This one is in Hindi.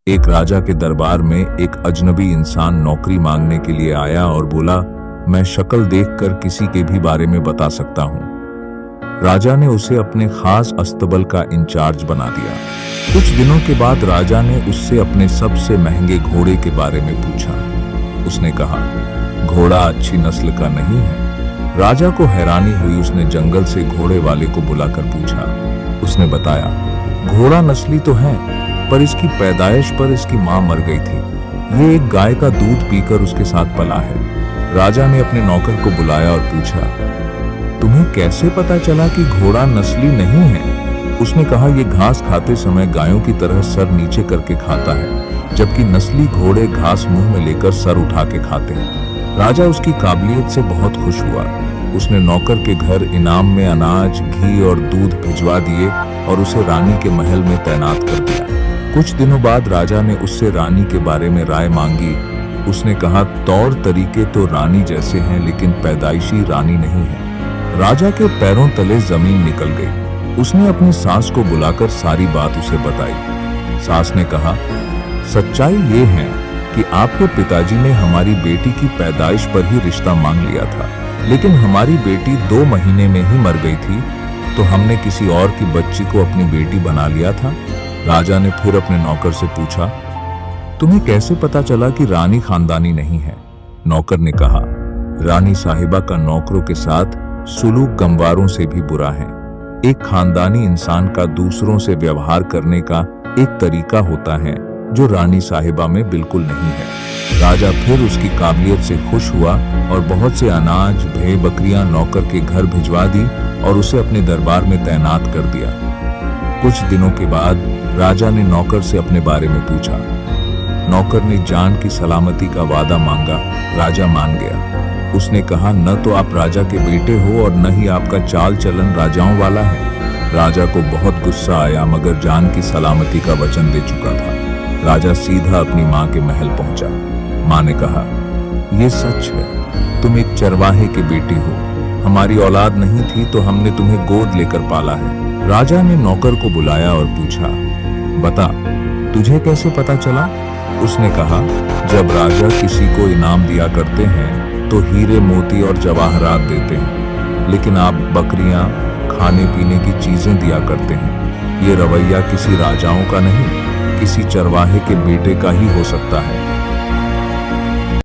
एक राजा के दरबार में एक अजनबी इंसान नौकरी मांगने के लिए आया और बोला, मैं शक्ल देखकर किसी के भी बारे में बता सकता हूं। राजा ने उसे अपने खास अस्तबल का इंचार्ज बना दिया। कुछ दिनों के बाद राजा ने उससे अपने सबसे महंगे घोड़े के बारे में पूछा। उसने कहा, घोड़ा अच्छी नस्ल का नहीं है। राजा को हैरानी हुई। उसने जंगल से घोड़े वाले को बुलाकर पूछा। उसने बताया, घोड़ा नस्ली तो है, पर इसकी पैदाइश पर इसकी मां मर गई थी। ये एक गाय का दूध पीकर उसके साथ पला है। राजा ने अपने नौकर को बुलाया और पूछा, तुम्हें कैसे पता चला कि घोड़ा नस्ली नहीं है? उसने कहा, यह घास खाते समय गायों की तरह सर नीचे करके खाता है, जबकि नस्ली घोड़े घास मुंह में लेकर सर उठा के खाते हैं। राजा उसकी काबिलियत से बहुत खुश हुआ। उसने नौकर के घर इनाम में अनाज, घी और दूध भिजवा दिए और उसे रानी के महल में तैनात कर दिया। कुछ दिनों बाद राजा ने उससे रानी के बारे में राय मांगी। उसने कहा, तौर तरीके तो रानी जैसे हैं, लेकिन पैदाइशी रानी नहीं है। राजा के पैरों तले जमीन निकल गई। उसने अपनी सास को बुलाकर सारी बात उसे बताई। सास ने कहा, सच्चाई ये है कि आपके पिताजी ने हमारी बेटी की पैदाइश पर ही रिश्ता मांग लिया था, लेकिन हमारी बेटी 2 महीने में ही मर गई थी, तो हमने किसी और की बच्ची को अपनी बेटी बना लिया था। राजा ने फिर अपने नौकर से पूछा, तुम्हें कैसे पता चला कि रानी खानदानी नहीं है? नौकर ने कहा, रानी साहिबा का नौकरों के साथ सुलूक गंवारों से भी बुरा है। एक खानदानी इंसान का दूसरों से व्यवहार करने का एक तरीका होता है जो रानी साहिबा में बिल्कुल नहीं है। राजा फिर उसकी काबिलियत से खुश हुआ और बहुत से अनाज, भेड़, बकरियां नौकर के घर भिजवा दी और उसे अपने दरबार में तैनात कर दिया। कुछ दिनों के बाद राजा ने नौकर से अपने बारे में पूछा। नौकर ने जान की सलामती का वादा मांगा। राजा मान गया। उसने कहा, न तो आप राजा के बेटे हो और न ही आपका चाल चलन राजाओं वाला है। राजा को बहुत गुस्सा आया, मगर जान की सलामती का वचन दे चुका था। राजा सीधा अपनी मां के महल पहुंचा। मां ने कहा, यह सच है, तुम एक चरवाहे के बेटी हो। हमारी औलाद नहीं थी तो हमने तुम्हें गोद लेकर पाला है। राजा ने नौकर को बुलाया और पूछा, बता, तुझे कैसे पता चला? उसने कहा, जब राजा किसी को इनाम दिया करते हैं तो हीरे, मोती और जवाहरात देते हैं, लेकिन आप बकरियां, खाने पीने की चीजें दिया करते हैं। ये रवैया किसी राजाओं का नहीं, किसी चरवाहे के बेटे का ही हो सकता है।